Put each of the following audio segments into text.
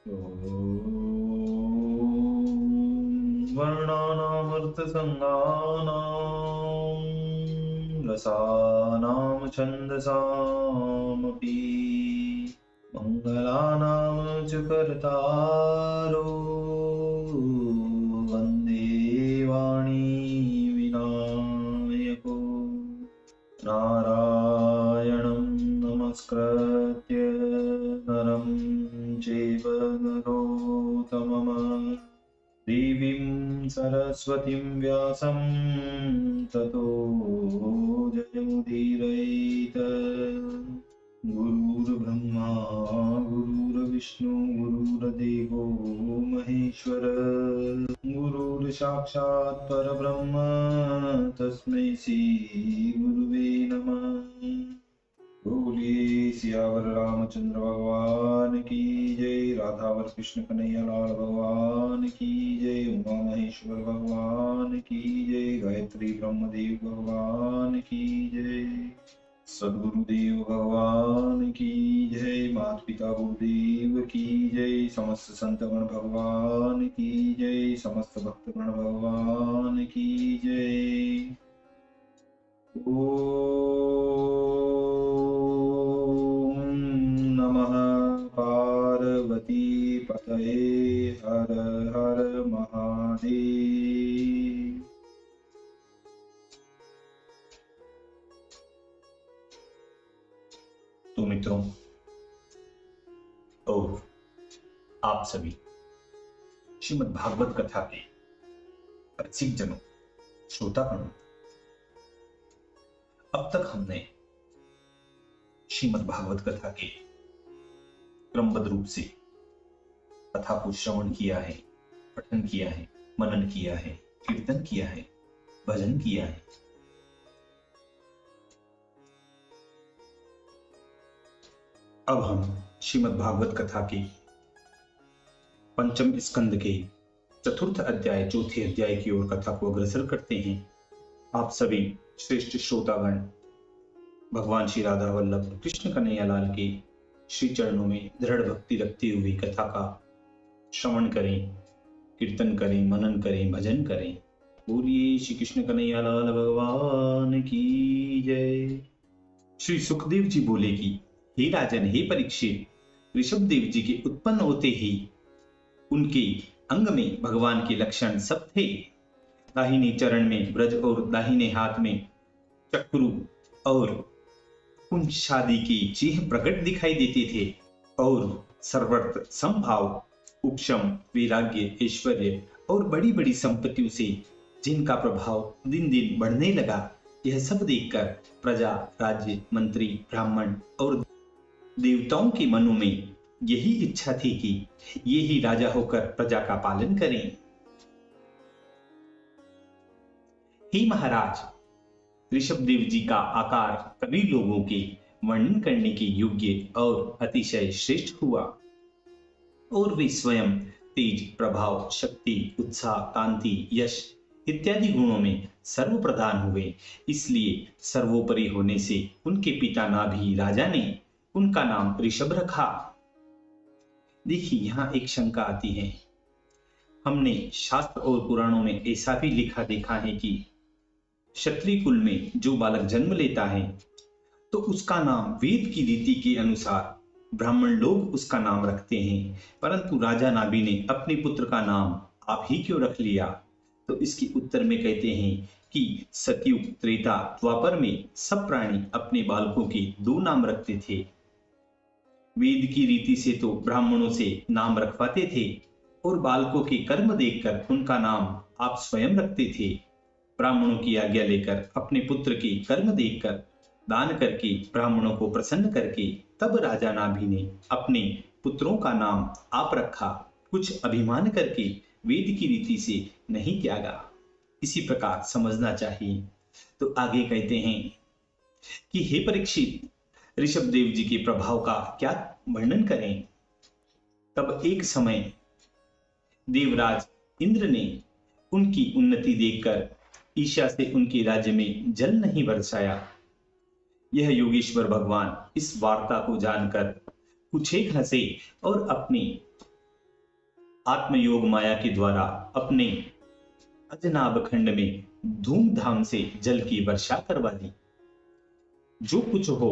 वर्णानामर्थसङ्गानां रसानां छन्दसामपि मङ्गलानां च कर्तारो वन्दे वाणी विनायको नारायणं नमस्कृत्य नरं चैव नरोत्तमम् देवीं सरस्वतीं व्यासं ततो जयमुदीरयेत्। गुरुर्ब्रह्मा गुरुर्विष्णु गुरुर्देवो महेश्वर गुरुर्साक्षात् परब्रह्म तस्मै श्री गुरुवे नमः। बोलिए सियावर रामचंद्र भगवान की जय, राधावर कृष्ण कन्हैया लाल भगवान की जय, उमा महेश्वर भगवान की जय, गायत्री ब्रह्मदेव भगवान की जय, सद्गुरुदेव भगवान की जय, माता पिता गुरुदेव की जय, समस्त संतगण भगवान की जय, समस्त भक्तगण भगवान की जय। ओम नमः पार्वती पतये हर हर महादेव। तो मित्रों और आप सभी श्रीमद् भागवत कथा के रसिक जनों, श्रोतागणों, अब तक हमने श्रीमद् भागवत कथा के क्रमबद्ध रूप से कथा को श्रवण किया है, पठन किया है, मनन किया है, कीर्तन किया है, भजन किया है। अब हम श्रीमद् भागवत कथा के पंचम स्कंद के चतुर्थ अध्याय, चौथे अध्याय की ओर कथा को अग्रसर करते हैं। आप सभी श्रेष्ठ श्रोतागण भगवान श्री राधा वल्लभ कृष्ण कन्हैया लाल के श्री चरणों में दृढ़ भक्ति रखते हुए कथा का श्रवण करें, कीर्तन करें, मनन करें, भजन करें। बोलिए श्री कृष्ण कन्हैया लाल भगवान की जय। श्री सुखदेव जी बोले कि हे राजन, हे परीक्षित, ऋषभ देव जी के उत्पन्न होते ही उनके अंग में भगवान के लक्षण सब थे। दाहिने चरण में ब्रज और दाहिने हाथ में चक्रु और कुंज शादी के चिन्ह प्रकट दिखाई देते थे और सर्वत्र संभाव, उपशम, वैराग्य, ऐश्वर्य और बड़ी बड़ी संपत्तियों से जिनका प्रभाव दिन दिन बढ़ने लगा, यह सब देखकर प्रजा, राज्य, मंत्री, ब्राह्मण और देवताओं के मनों में यही इच्छा थी कि ये ही राजा होकर प्रजा का पालन करें। हे महाराज, ऋषभ देव जी का आकार कई लोगों के वर्णन करने के योग्य और अतिशय श्रेष्ठ हुआ और वे स्वयं तेज, प्रभाव, शक्ति, उत्साह, कांति, यश इत्यादि गुणों में सर्वप्रधान हुए। इसलिए सर्वोपरि होने से उनके पिता नाभि राजा ने उनका नाम ऋषभ रखा। देखिए, यहाँ एक शंका आती है। हमने शास्त्र और पुराणों में ऐसा भी लिखा देखा है कि क्षत्रिय कुल में जो बालक जन्म लेता है तो उसका नाम वेद की रीति के अनुसार ब्राह्मण लोग उसका नाम रखते हैं, परंतु राजा नाभि ने अपने पुत्र का नाम आप ही क्यों रख लिया? तो इसके उत्तर में कहते हैं कि सतयुग, त्रेता, द्वापर में सब प्राणी अपने बालकों के दो नाम रखते थे। वेद की रीति से तो ब्राह्मणों से नाम रखवाते थे और बालकों के कर्म देखकर उनका नाम आप स्वयं रखते थे। ब्राह्मणों की आज्ञा लेकर अपने पुत्र के कर्म देखकर दान करके ब्राह्मणों को प्रसन्न करके तब राजा नाभि ने अपने पुत्रों का नाम आप रखा। कुछ अभिमान करके वेद की रीति से नहीं त्यागा, इसी प्रकार समझना चाहिए। तो आगे कहते हैं कि हे परीक्षित, ऋषभ देव जी के प्रभाव का क्या वर्णन करें। तब एक समय देवराज इंद्र ने उनकी उन्नति देखकर ईर्ष्या से उनके राज्य में जल नहीं बरसाया। यह योगेश्वर भगवान इस वार्ता को जानकर कुछेक हंसे और अपनी आत्मयोग माया के द्वारा अपने अजनाब खंड में धूमधाम से जल की वर्षा करवा दी। जो कुछ हो,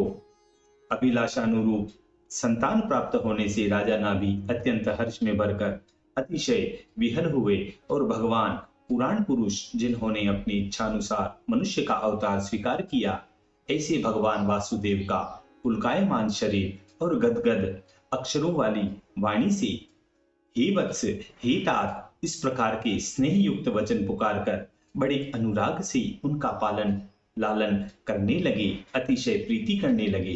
अभिलाषानुरूप संतान प्राप्त होने से राजा नाभि अत्यंत हर्ष में भरकर अतिशय विहल हुए और भगवान पुराण पुरुष जिन्होंने अपनी इच्छानुसार मनुष्य का अवतार स्वीकार किया, ऐसे भगवान वासुदेव का पुलकायमान शरीर और गदगद अक्षरों वाली वाणी से हे वत्स, हे तात, इस प्रकार के स्नेह युक्त वचन पुकार कर बड़े अनुराग से उनका पालन लालन करने लगे, अतिशय प्रीति करने लगे।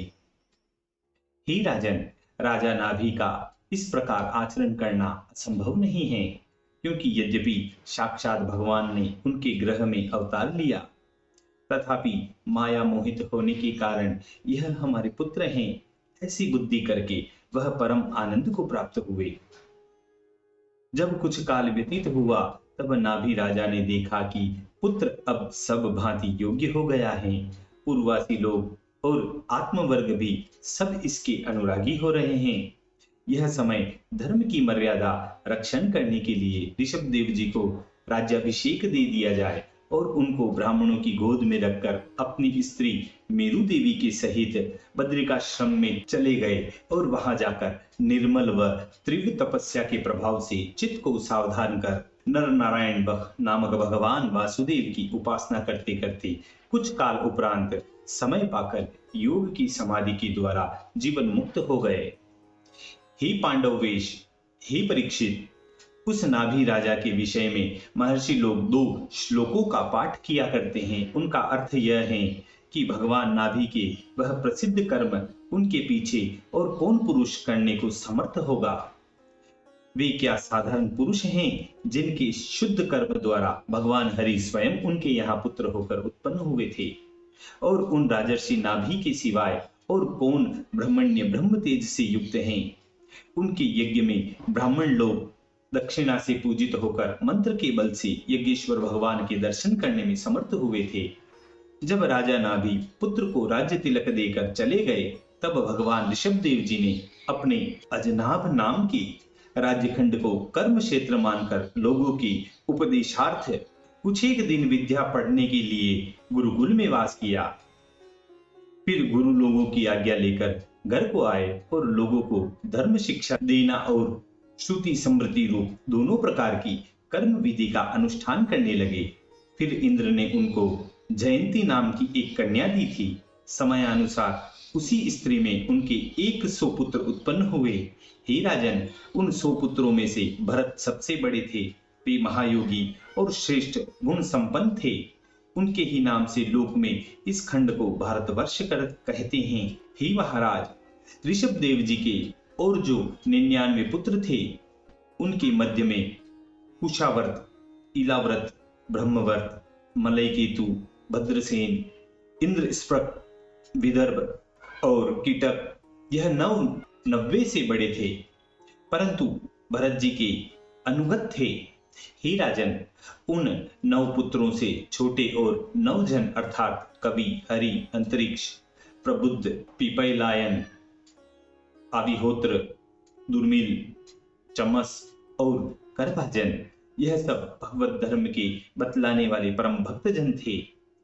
हे राजन, राजा नाभि का इस प्रकार आचरण करना असंभव नहीं है, क्योंकि यद्यपि साक्षात भगवान ने उनके गृह में अवतार लिया, तथापि माया मोहित होने के कारण यह हमारे पुत्र हैं, ऐसी बुद्धि करके वह परम आनंद को प्राप्त हुए। जब कुछ काल व्यतीत हुआ, तब नाभि राजा ने देखा कि पुत्र अब सब भांति योग्य हो गया है। पूर्ववासी लोग और आत्मवर्ग भी सब इसके अनुरागी हो रहे हैं। यह समय धर्म की मर्यादा रक्षण करने के लिए ऋषभ देव जी को राज्याभिषेक दे दिया जाए और उनको ब्राह्मणों की गोद में रखकर अपनी स्त्री मेरु देवी के सहित बद्रिकाश्रम में चले गए और वहां जाकर निर्मल व तीव्र तपस्या के प्रभाव से चित्त को सावधान कर नर नारायण नामक भगवान वासुदेव की उपासना करते करते कुछ काल उपरांत समय पाकर योग की समाधि के द्वारा जीवन मुक्त हो गए। हे पांडवेश, हे परीक्षित, उस नाभि राजा के विषय में महर्षि लोग 2 श्लोकों का पाठ किया करते हैं। उनका अर्थ यह है कि भगवान नाभि के वह प्रसिद्ध कर्म उनके पीछे और कौन पुरुष करने को समर्थ होगा। वे क्या साधारण पुरुष हैं जिनके शुद्ध कर्म द्वारा भगवान हरि स्वयं उनके यहाँ पुत्र होकर उत्पन्न हुए थे, और उन राजर्षि नाभि के सिवाय और कौन ब्रह्मण्य ब्रह्म तेज से युक्त हैं। उनके यज्ञ में ब्राह्मण लोग दक्षिणा से पूजित होकर मंत्र के बल से यज्ञेश्वर भगवान के दर्शन करने में समर्थ हुए थे। जब राजा नाभि पुत्र को राज्य तिलक देकर चले गए, तब भगवान ऋषभ देव जी ने अपने अजनाभ नाम के राज्यखंड को कर्म क्षेत्र मानकर लोगों की उपदेशार्थ कुछ एक दिन विद्या पढ़ने के लिए गुरुकुल में वास किया। फिर गुरु लोगों की आज्ञा लेकर घर को आए और लोगों को धर्म शिक्षा देना और श्रुति समृद्धि रूप दोनों प्रकार की कर्म विधि का अनुष्ठान करने लगे। फिर इंद्र ने उनको जयंती नाम की एक कन्या दी थी। समयानुसार उसी स्त्री में उनके 100 पुत्र उत्पन्न हुए। हे राजन, उन 100 पुत्रों में से भरत सबसे बड़े थे। वे महायोगी और श्रेष्ठ गुण संपन्न थे। उनके ही नाम से लोक में इस खंड को भारतवर्ष कहते हैं। हे महाराज, ऋषभ देव जी के और जो 99 पुत्र थे, उनके मध्य में कुशावर्त, इलाव्रत, ब्रह्मवर्त, मलयकेतु, भद्रसेन, इंद्रस्पृक, विदर्भ और कीटक, यह 90 से बड़े थे, परंतु भरत जी के अनुगत थे। हे राजन, उन 9 पुत्रों से छोटे और 9 जन अर्थात कवि, हरि, अंतरिक्ष, प्रबुद्ध, पीपैलायन, आविहोत्र, दुर्मिल, चमस और करभाजन, यह सब भगवत धर्म के बतलाने वाले परम भक्त जन थे।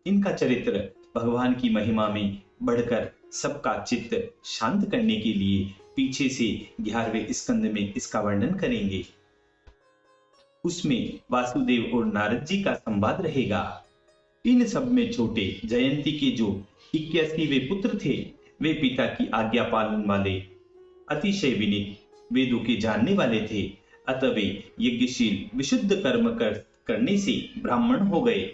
इनका चरित्र भगवान की महिमा में बढ़कर सबका चित्त शांत करने के लिए पीछे से 11वें स्कंद में इसका वर्णन करेंगे। उसमें वासुदेव और नारद जी का संवाद रहेगा। इन सब में छोटे जयंती के जो 81वें पुत्र थे, वे पिता की आज्ञा पालन वाले, अतिशय विनीत, वेदों के जानने वाले थे। अतः वे यज्ञशील विशुद्ध कर्म करने से ब्राह्मण हो गए।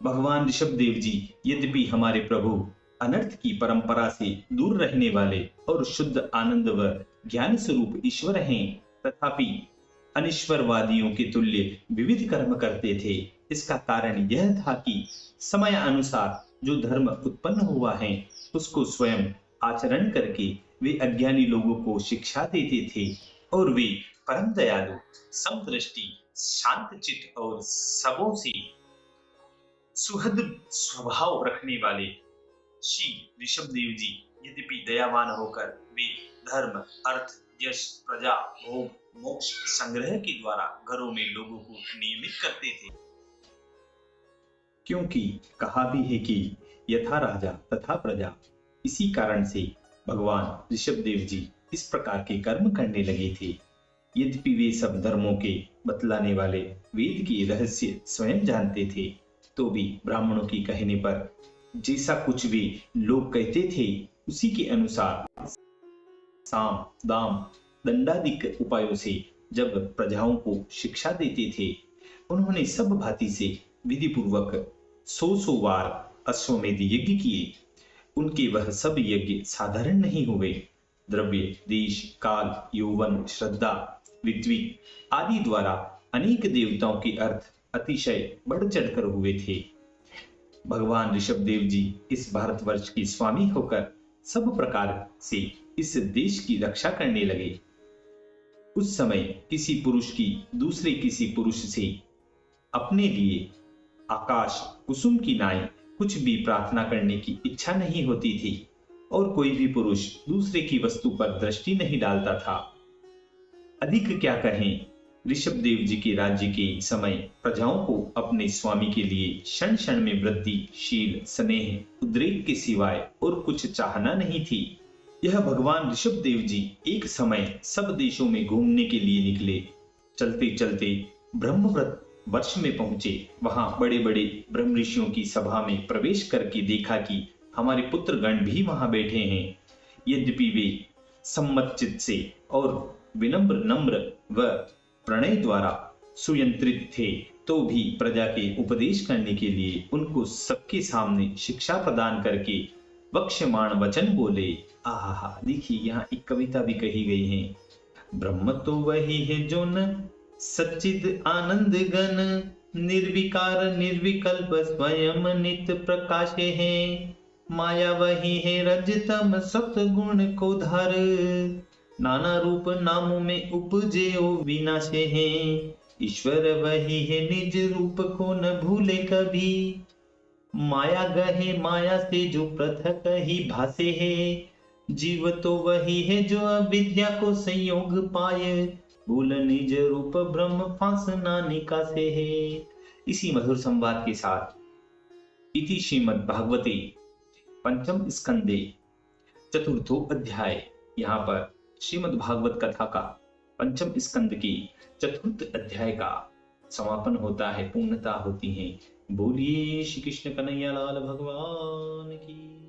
भगवान ऋषभ देव जी यद्यपि हमारे प्रभु अनर्थ की परंपरा से दूर रहने वाले और शुद्ध आनंद व ज्ञान स्वरूप ईश्वर हैं, तथापि अनिश्वरवादियों के तुल्य विविध कर्म करते थे। इसका कारण यह था कि समय अनुसार जो धर्म उत्पन्न हुआ है, उसको स्वयं आचरण करके वे अज्ञानी लोगों को शिक्षा देते थे, और वे परम दयालु, समदृष्टि, शांत चित्त और सबों से सुहृद स्वभाव रखने वाले श्री ऋषभ देव जी यद्यपि दयावान होकर वे धर्म, अर्थ, यश, प्रजा, भोग, मोक्ष, संग्रह के द्वारा घरों में लोगों को नियमित करते थे। क्योंकि कहा भी है कि यथा राजा तथा प्रजा। इसी कारण से भगवान ऋषभदेव जी इस प्रकार के कर्म करने लगे थे। यद्यपि वे सब धर्मों के बतलाने वाले वेद के रहस्य स्वयं जानते थे, तो भी ब्राह्मणों की कहने पर जैसा कुछ भी लोग कहते थे उसी के अनुसार साम, दाम, दंडादिक उपायों से जब प्रजाओं को शिक्षा देते थे, उन्होंने सब भांति से विधि पूर्वक 100 बार अश्वमेध यज्ञ किए। उनके वह सब यज्ञ साधारण नहीं हुए। द्रव्य, देश, काल, यौवन, श्रद्धा, ऋत्विक आदि द्वारा अनेक देवताओं के अर्थ अतिशय बढ़ चढ़कर हुए थे। भगवान ऋषभदेव जी इस भारतवर्ष के स्वामी होकर सब प्रकार से इस देश की रक्षा करने लगे। उस समय किसी पुरुष की दूसरे किसी पुरुष से अपने लिए आकाश कुसुम की नाई कुछ भी प्रार्थना करने की इच्छा नहीं होती थी, और कोई भी पुरुष दूसरे की वस्तु पर दृष्टि नहीं डालता था। अधिक क्या कहें, ऋषभदेव जी के राज्य के समय प्रजाओं को अपने स्वामी के लिए क्षण क्षण में वृद्धि, शील, स्नेह, उद्रेक के सिवाय और कुछ चाहना नहीं थी। यह भगवान ऋषभदेव जी एक समय सब देशों में घूमने के लिए निकले। चलते चलते ब्रह्मव्रत वर्ष में पहुंचे। वहां बड़े बड़े ब्रह्म ऋषियों की सभा में प्रवेश करके देखा कि हमारे पुत्रगण भी वहां बैठे हैं। यद्यपि वे सम्मत चित्त से और विनम्र, नम्र व प्रणय द्वारा सुयंत्रित थे, तो भी प्रजा के उपदेश करने के लिए उनको सबके सामने शिक्षा प्रदान करके वक्ष्यमाण वचन बोले। आहा, देखिए यहाँ एक कविता भी कही गई है। ब्रह्म तो वही है जो न सच्चिद आनंद घन, निर्विकार निर्विकल्प स्वयं नित्य प्रकाश है। माया वही है रजतम सत गुण को धार, नाना रूप नामों में उपजे ओ विनाश है। ईश्वर वही है निज रूप को न भूले कभी, माया गहे माया से जो पृथक ही भासे है। जीव तो वही है जो अविद्या को संयोग पाए, भूल निज रूप ब्रह्म फांसना निकासे है। इसी मधुर संवाद के साथ इति श्रीमद् भागवते पंचम स्कंदे चतुर्थो अध्याय, यहाँ पर श्रीमद् भागवत कथा का पंचम स्कंद के चतुर्थ अध्याय का समापन होता है, पूर्णता होती है। बोलिए श्री कृष्ण कन्हैया लाल भगवान की।